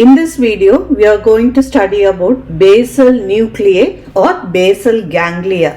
In this video, we are going to study about basal nuclei or basal ganglia.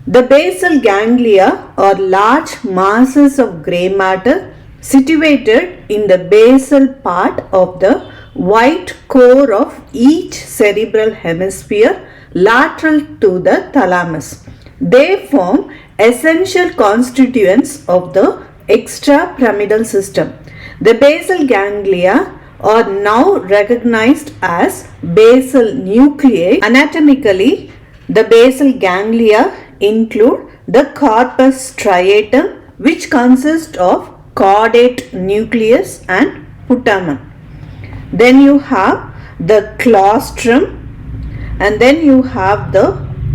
The basal ganglia are large masses of grey matter situated in the basal part of the white core of each cerebral hemisphere lateral to the thalamus. They form essential constituents of the extrapyramidal system. The basal ganglia are now recognized as basal nuclei. Anatomically, the basal ganglia include the corpus striatum, which consists of caudate nucleus and putamen. Then you have the claustrum, and then you have the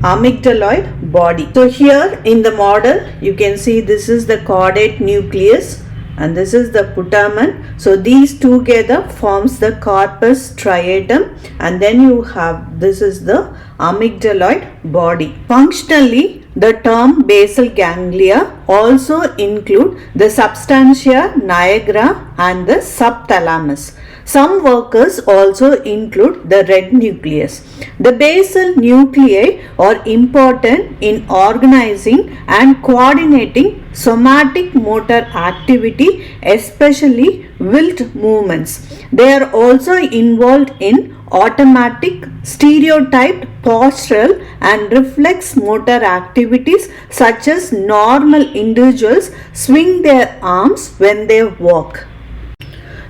amygdaloid body. So here in the model you can see this is the caudate nucleus and this is the putamen. So these together forms the corpus striatum, and then you have this is the amygdaloid body. Functionally, the term basal ganglia also include the substantia nigra and the subthalamus. Some workers also include the red nucleus. The basal nuclei are important in organizing and coordinating somatic motor activity, especially wilt movements. They are also involved in automatic, stereotyped postural and reflex motor activities, such as normal individuals swing their arms when they walk.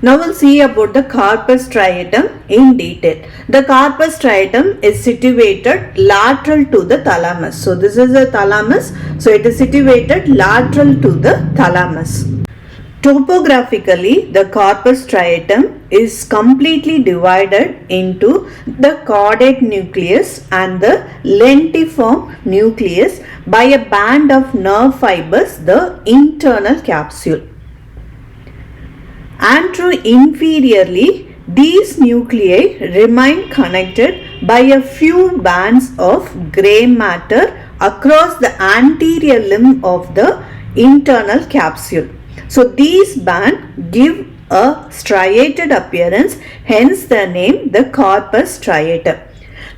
Now we'll see about the corpus striatum in detail. The corpus striatum is situated lateral to the thalamus. So this is the thalamus. So it is situated lateral to the thalamus. Topographically, the corpus striatum is completely divided into the caudate nucleus and the lentiform nucleus by a band of nerve fibers, the internal capsule. Anteroinferiorly, these nuclei remain connected by a few bands of grey matter across the anterior limb of the internal capsule. So these bands give a striated appearance, hence the name the corpus striatum.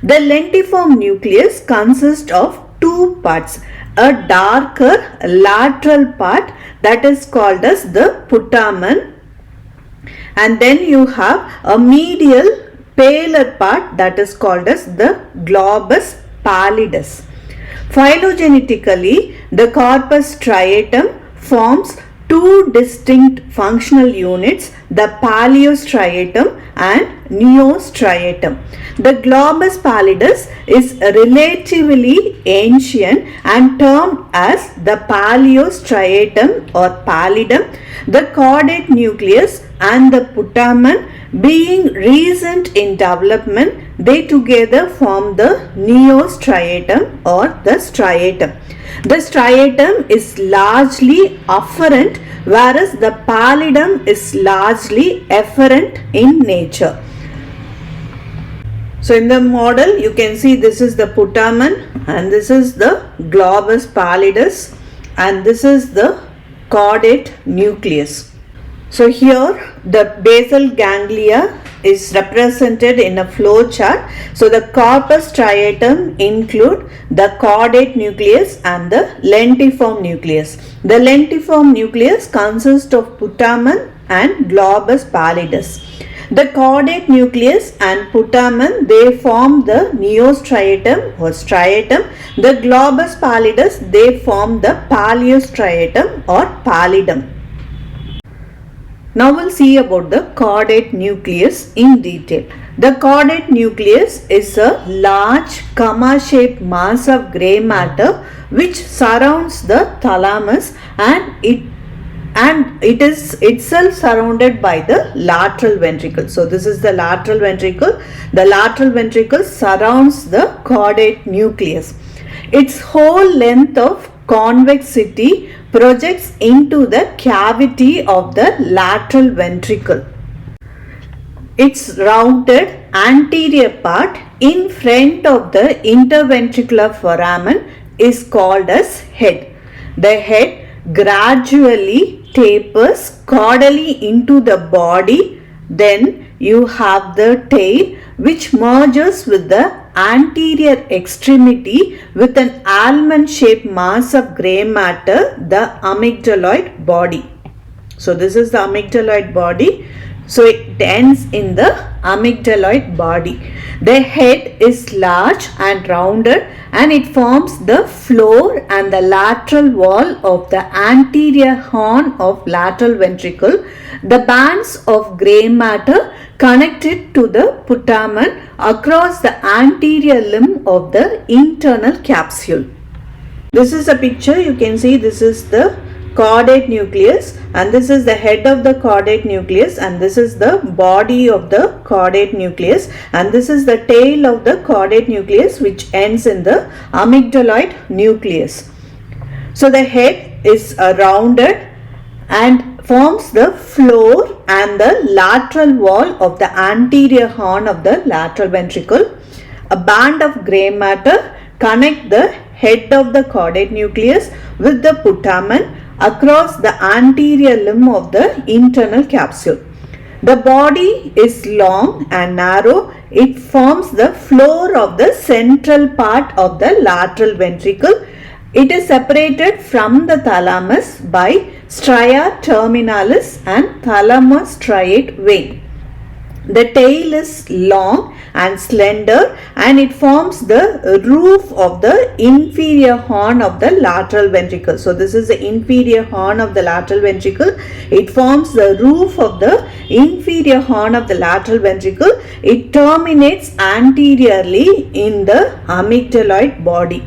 The lentiform nucleus consists of two parts. A darker lateral part that is called as the putamen, and then you have a medial paler part that is called as the globus pallidus. Phylogenetically, the corpus striatum forms two distinct functional units, the paleostriatum and neostriatum. The globus pallidus is relatively ancient and termed as the paleostriatum or pallidum. The caudate nucleus and the putamen being recent in development, they together form the neostriatum or the striatum. The striatum is largely afferent, whereas the pallidum is largely efferent in nature. So in the model you can see this is the putamen and this is the globus pallidus and this is the caudate nucleus. So here the basal ganglia is represented in a flow chart. So the corpus striatum include the caudate nucleus and the lentiform nucleus. The lentiform nucleus consists of putamen and globus pallidus. The caudate nucleus and putamen, they form the neostriatum or striatum. The globus pallidus, they form the paleostriatum or pallidum. Now we'll see about the caudate nucleus in detail. The caudate nucleus is a large comma-shaped mass of grey matter which surrounds the thalamus, and it is itself surrounded by the lateral ventricle. So this is the lateral ventricle. The lateral ventricle surrounds the caudate nucleus. Its whole length of convexity projects into the cavity of the lateral ventricle. Its rounded anterior part in front of the interventricular foramen is called as head. The head gradually tapers caudally into the body, then you have the tail which merges with the anterior extremity with an almond shaped mass of grey matter, the amygdaloid body. So this is the amygdaloid body. So it ends in the amygdaloid body. The head is large and rounded and it forms the floor and the lateral wall of the anterior horn of lateral ventricle. The bands of grey matter connect it to the putamen across the anterior limb of the internal capsule. This is a picture. You can see this is the caudate nucleus and this is the head of the caudate nucleus and this is the body of the caudate nucleus and this is the tail of the caudate nucleus which ends in the amygdaloid nucleus. So the head is rounded and forms the floor and the lateral wall of the anterior horn of the lateral ventricle. A band of grey matter connect the head of the caudate nucleus with the putamen across the anterior limb of the internal capsule. The body is long and narrow. It forms the floor of the central part of the lateral ventricle. It is separated from the thalamus by stria terminalis and thalamostriate vein. The tail is long and slender and it forms the roof of the inferior horn of the lateral ventricle. So this is the inferior horn of the lateral ventricle. It forms the roof of the inferior horn of the lateral ventricle. It terminates anteriorly in the amygdaloid body.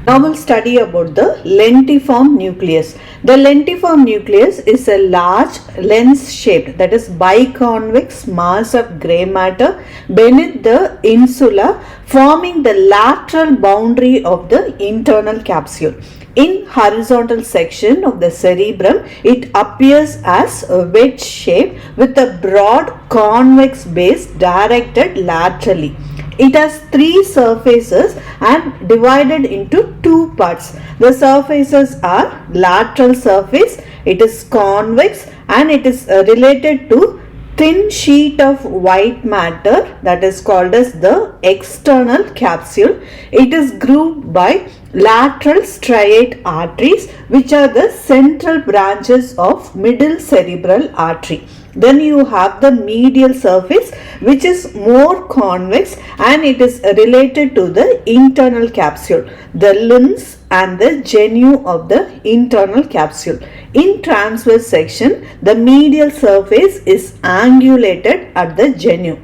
Now we'll study about the lentiform nucleus. The lentiform nucleus is a large lens-shaped, that is biconvex mass of grey matter beneath the insula, forming the lateral boundary of the internal capsule. In horizontal section of the cerebrum, it appears as a wedge shape with a broad convex base directed laterally. It has three surfaces and divided into two parts. The surfaces are lateral surface, it is convex and it is related to thin sheet of white matter that is called as the external capsule. It is grouped by lateral striate arteries which are the central branches of middle cerebral artery. Then you have the medial surface which is more convex and it is related to the internal capsule, the limbs and the genu of the internal capsule. In transverse section, the medial surface is angulated at the genu.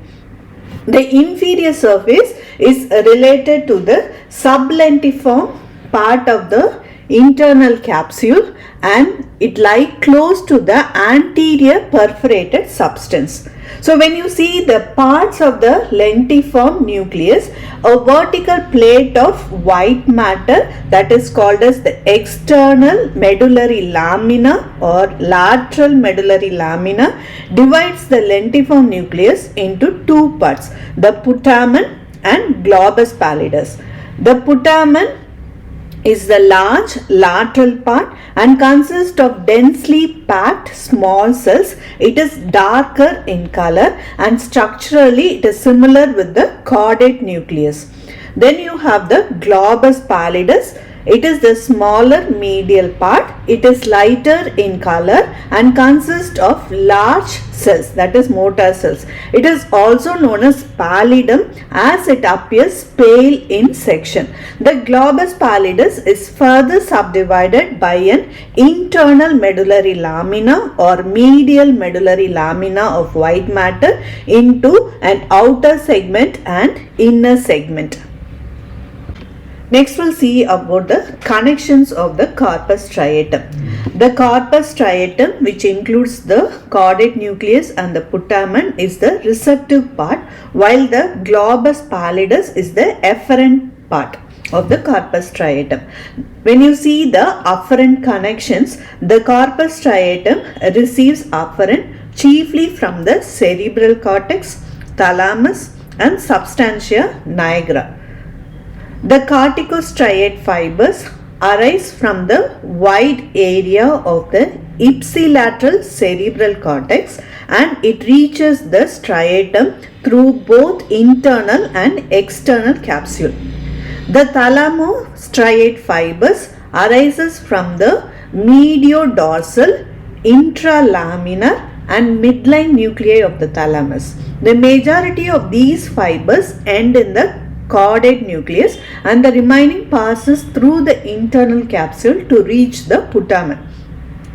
The inferior surface is related to the sublentiform part of the internal capsule and it lies close to the anterior perforated substance. So when you see the parts of the lentiform nucleus, a vertical plate of white matter that is called as the external medullary lamina or lateral medullary lamina divides the lentiform nucleus into two parts, the putamen and globus pallidus. The putamen is the large lateral part and consists of densely packed small cells. It is darker in color and structurally it is similar with the caudate nucleus. Then you have the globus pallidus. It is the smaller medial part. It is lighter in color and consists of large cells, that is motor cells. It is also known as pallidum as it appears pale in section. The globus pallidus is further subdivided by an internal medullary lamina or medial medullary lamina of white matter into an outer segment and inner segment. Next we'll see about the connections of the corpus striatum. The corpus striatum, which includes the caudate nucleus and the putamen, is the receptive part, while the globus pallidus is the efferent part of the corpus striatum. When you see the afferent connections, the corpus striatum receives afferent chiefly from the cerebral cortex, thalamus and substantia nigra. The corticostriate fibers arise from the wide area of the ipsilateral cerebral cortex, and it reaches the striatum through both internal and external capsule. The thalamostriate fibers arises from the mediodorsal, intralaminar and midline nuclei of the thalamus. The majority of these fibers end in the caudate nucleus, and the remaining passes through the internal capsule to reach the putamen.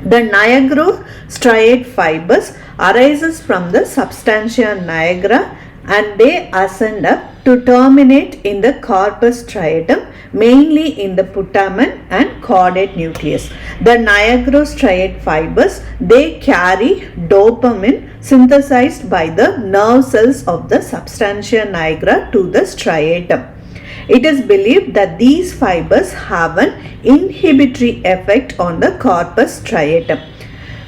The nigrostriate fibers arises from the substantia nigra, and they ascend up to terminate in the corpus striatum, mainly in the putamen and caudate nucleus. The nigrostriate fibers, they carry dopamine synthesized by the nerve cells of the substantia nigra to the striatum. It is believed that these fibers have an inhibitory effect on the corpus striatum.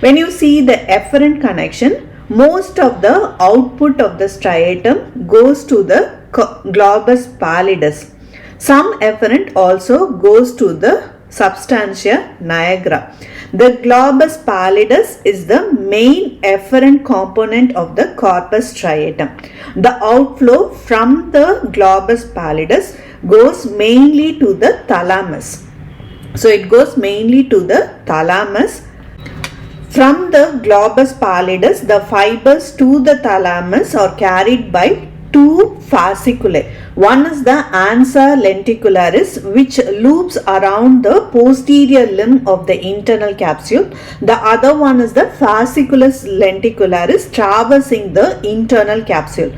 When you see the efferent connection, most of the output of the striatum goes to the globus pallidus. Some efferent also goes to the substantia nigra. The globus pallidus is the main efferent component of the corpus striatum. The outflow from the globus pallidus goes mainly to the thalamus. So it goes mainly to the thalamus. From the globus pallidus, the fibers to the thalamus are carried by two fasciculae. One is the ansa lenticularis, which loops around the posterior limb of the internal capsule. The other one is the fasciculus lenticularis, traversing the internal capsule.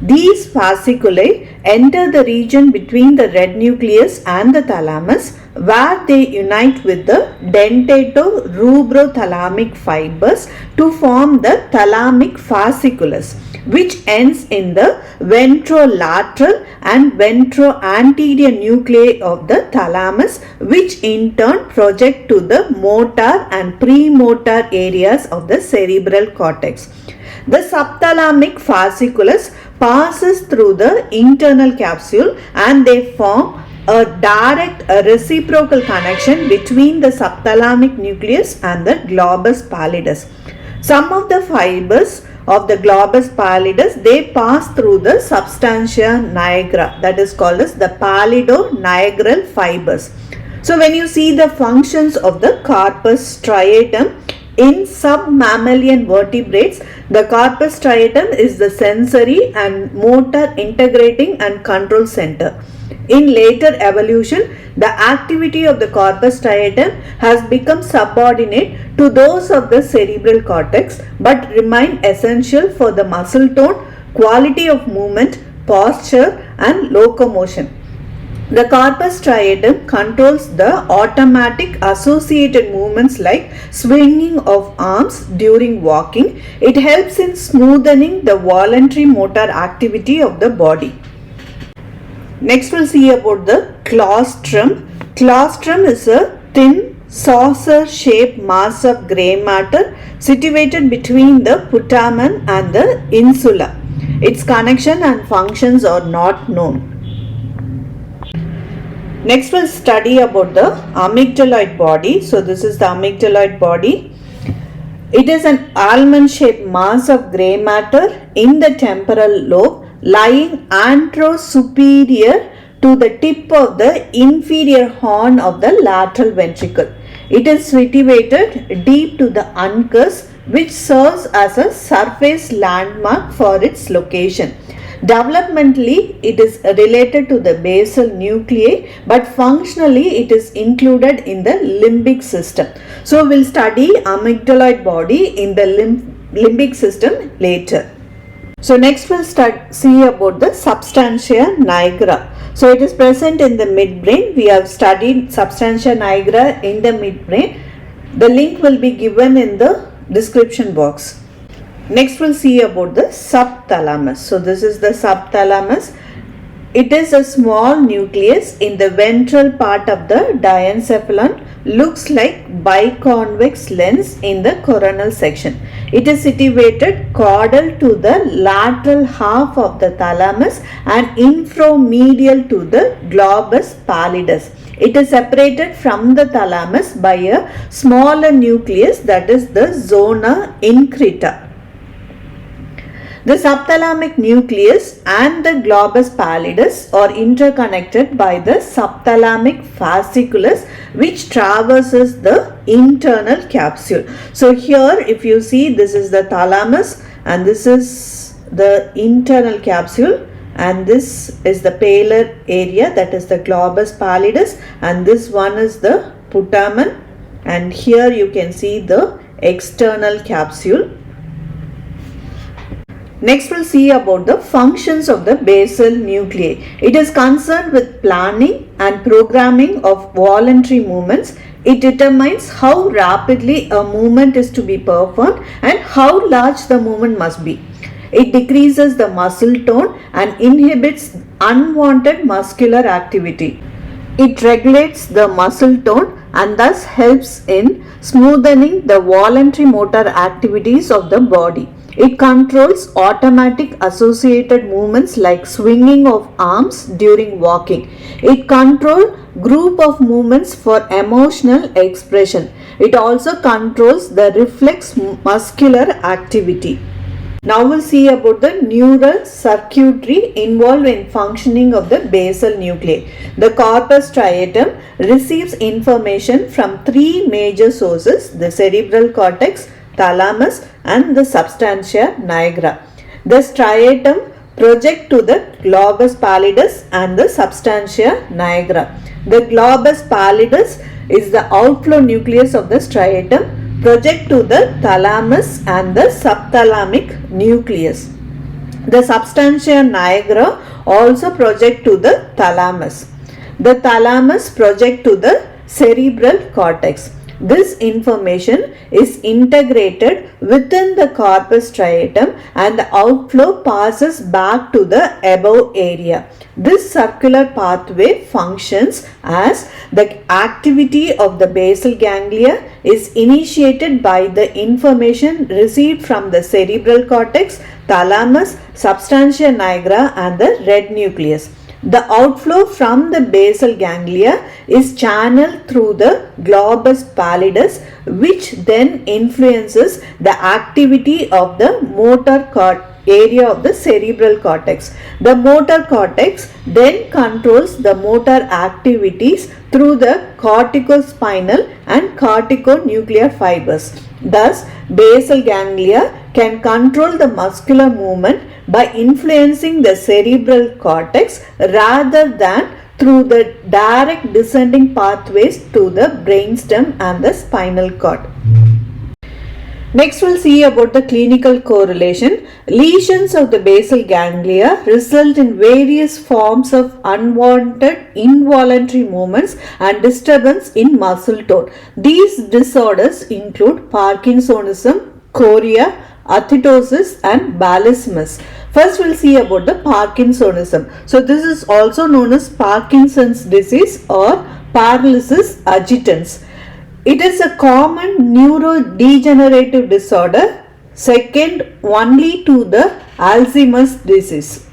These fasciculae enter the region between the red nucleus and the thalamus, where they unite with the dentato-rubrothalamic fibers to form the thalamic fasciculus, which ends in the ventrolateral and ventroanterior nuclei of the thalamus, which in turn project to the motor and premotor areas of the cerebral cortex. The subthalamic fasciculus passes through the internal capsule, and they form a direct reciprocal connection between the subthalamic nucleus and the globus pallidus. Some of the fibers of the globus pallidus, they pass through the substantia nigra, that is called as the pallidonigral fibers. So when you see the functions of the corpus striatum in submammalian vertebrates, the corpus striatum is the sensory and motor integrating and control center. In later evolution, the activity of the corpus striatum has become subordinate to those of the cerebral cortex, but remain essential for the muscle tone, quality of movement, posture and locomotion. The corpus striatum controls the automatic associated movements like swinging of arms during walking. It helps in smoothing the voluntary motor activity of the body. Next we'll see about the claustrum. Claustrum is a thin saucer-shaped mass of grey matter situated between the putamen and the insula. Its connection and functions are not known. Next we'll study about the amygdaloid body. So this is the amygdaloid body. It is an almond-shaped mass of grey matter in the temporal lobe, lying anterosuperior to the tip of the inferior horn of the lateral ventricle. It is situated deep to the uncus, which serves as a surface landmark for its location. Developmentally, it is related to the basal nuclei, but functionally it is included in the limbic system. So we'll study amygdaloid body in the limbic system later. So next we'll see about the substantia nigra. So it is present in the midbrain. We have studied substantia nigra in the midbrain. The link will be given in the description box. Next we'll see about the subthalamus. So this is the subthalamus. It is a small nucleus in the ventral part of the diencephalon, looks like biconvex lens in the coronal section. It is situated caudal to the lateral half of the thalamus and inframedial to the globus pallidus. It is separated from the thalamus by a smaller nucleus, that is the zona increta. The subthalamic nucleus and the globus pallidus are interconnected by the subthalamic fasciculus, which traverses the internal capsule. So here if you see, this is the thalamus and this is the internal capsule, and this is the paler area, that is the globus pallidus, and this one is the putamen, and here you can see the external capsule. Next we'll see about the functions of the basal nuclei. It is concerned with planning and programming of voluntary movements. It determines how rapidly a movement is to be performed and how large the movement must be. It decreases the muscle tone and inhibits unwanted muscular activity. It regulates the muscle tone and thus helps in smoothing the voluntary motor activities of the body. It controls automatic associated movements like swinging of arms during walking. It controls group of movements for emotional expression. It also controls the reflex muscular activity. Now we'll see about the neural circuitry involved in functioning of the basal nuclei. The corpus striatum receives information from three major sources: the cerebral cortex, thalamus and the substantia nigra. The striatum projects to the globus pallidus and the substantia nigra. The globus pallidus is the outflow nucleus of the striatum, project to the thalamus and the subthalamic nucleus. The substantia nigra also project to the thalamus. The thalamus project to the cerebral cortex. This information is integrated within the corpus striatum and the outflow passes back to the above area. This circular pathway functions as the activity of the basal ganglia is initiated by the information received from the cerebral cortex, thalamus, substantia nigra and the red nucleus. The outflow from the basal ganglia is channeled through the globus pallidus, which then influences the activity of the motor area of the cerebral cortex. The motor cortex then controls the motor activities through the corticospinal and corticonuclear fibers. Thus, basal ganglia can control the muscular movement by influencing the cerebral cortex rather than through the direct descending pathways to the brainstem and the spinal cord. Next we'll see about the clinical correlation. Lesions of the basal ganglia result in various forms of unwanted involuntary movements and disturbance in muscle tone. These disorders include Parkinsonism, chorea, athetosis and balismus. First we'll see about the Parkinsonism. So this is also known as Parkinson's disease or paralysis agitans. It is a common neurodegenerative disorder, second only to the Alzheimer's disease.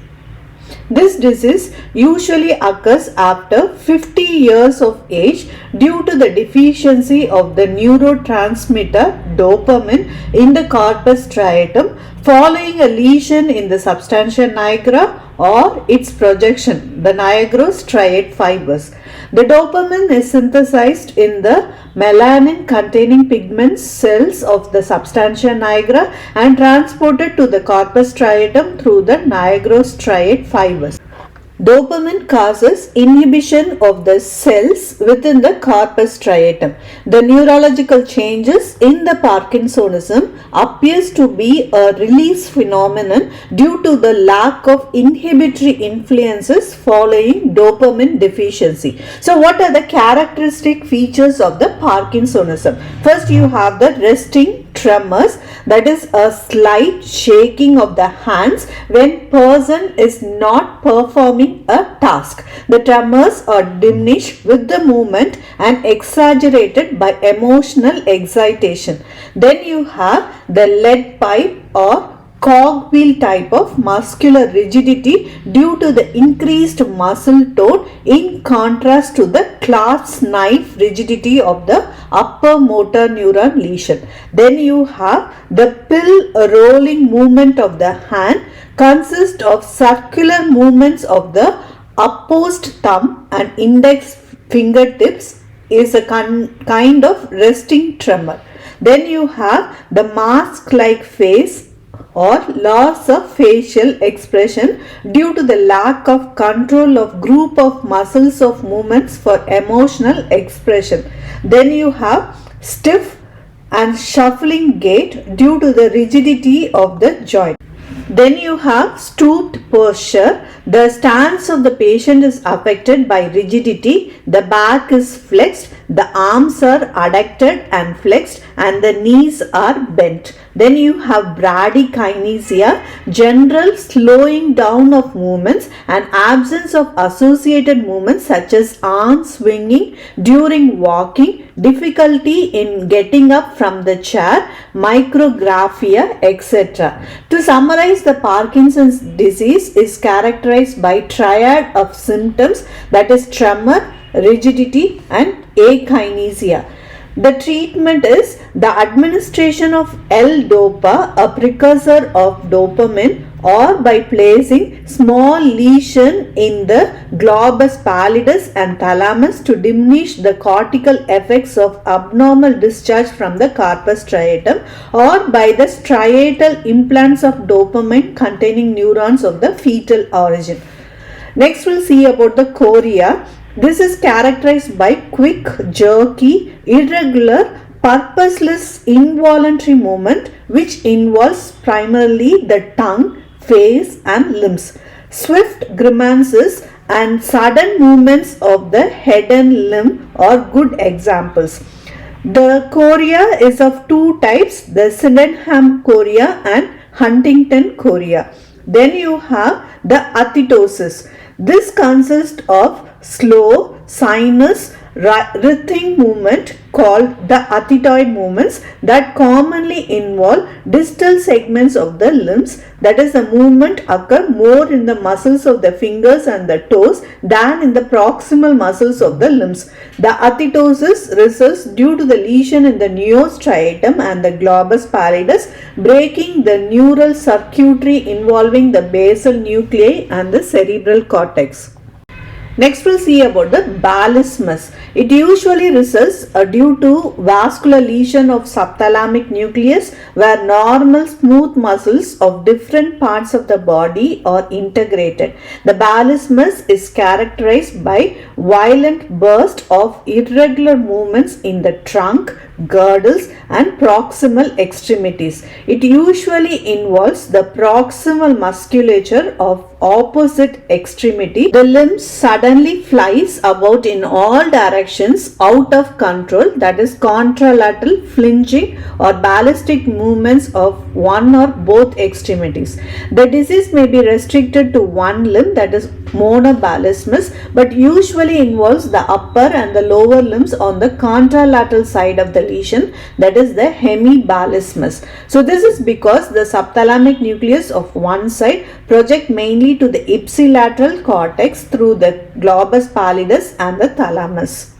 This disease usually occurs after 50 years of age due to the deficiency of the neurotransmitter dopamine in the corpus striatum following a lesion in the substantia nigra or its projection, the nigrostriate fibers. The dopamine is synthesized in the melanin containing pigment cells of the substantia nigra and transported to the corpus striatum through the nigrostriate fibers. Dopamine causes inhibition of the cells within the corpus striatum. The neurological changes in the Parkinsonism appears to be a release phenomenon due to the lack of inhibitory influences following dopamine deficiency. So what are the characteristic features of the Parkinsonism? First you have the resting tremors, that is a slight shaking of the hands when person is not performing a task. The tremors are diminished with the movement and exaggerated by emotional excitation. Then you have the lead pipe or cogwheel type of muscular rigidity due to the increased muscle tone in contrast to the clasp knife rigidity of the upper motor neuron lesion. Then you have the pill rolling movement of the hand consists of circular movements of the opposed thumb and index fingertips is a kind of resting tremor. Then you have the mask-like face or loss of facial expression due to the lack of control of group of muscles of movements for emotional expression. Then you have stiff and shuffling gait due to the rigidity of the joint. Then you have stooped posture. The stance of the patient is affected by rigidity. The back is flexed, the arms are adducted and flexed, and the knees are bent. Then you have bradykinesia, general slowing down of movements and absence of associated movements such as arm swinging during walking, difficulty in getting up from the chair, micrographia, etc. To summarize, the Parkinson's disease is characterized by triad of symptoms, that is tremor, rigidity and akinesia. The treatment is the administration of L-dopa, a precursor of dopamine, or by placing small lesion in the globus pallidus and thalamus to diminish the cortical effects of abnormal discharge from the corpus striatum, or by the striatal implants of dopamine containing neurons of the fetal origin. Next we'll see about the chorea. This is characterized by quick, jerky, irregular, purposeless, involuntary movement which involves primarily the tongue, face and limbs. Swift grimaces and sudden movements of the head and limb are good examples. The chorea is of two types, the Sydenham chorea and Huntington chorea. Then you have the athetosis. This consists of slow, sinus, rhythmic movement called the athetoid movements that commonly involve distal segments of the limbs, that is, the movement occur more in the muscles of the fingers and the toes than in the proximal muscles of the limbs. The athetosis results due to the lesion in the neostriatum and the globus pallidus, breaking the neural circuitry involving the basal nuclei and the cerebral cortex. Next we'll see about the balismus. It usually results due to vascular lesion of subthalamic nucleus where normal smooth muscles of different parts of the body are integrated. The balismus is characterized by violent burst of irregular movements in the trunk, girdles and proximal extremities. It usually involves the proximal musculature of opposite extremity. The limb suddenly flies about in all directions out of control, that is contralateral flinging or ballistic movements of one or both extremities. The disease may be restricted to one limb, that is monobalismus, but usually involves the upper and the lower limbs on the contralateral side of the lesion, that is the hemibalismus. So this is because the subthalamic nucleus of one side project mainly to the ipsilateral cortex through the globus pallidus and the thalamus.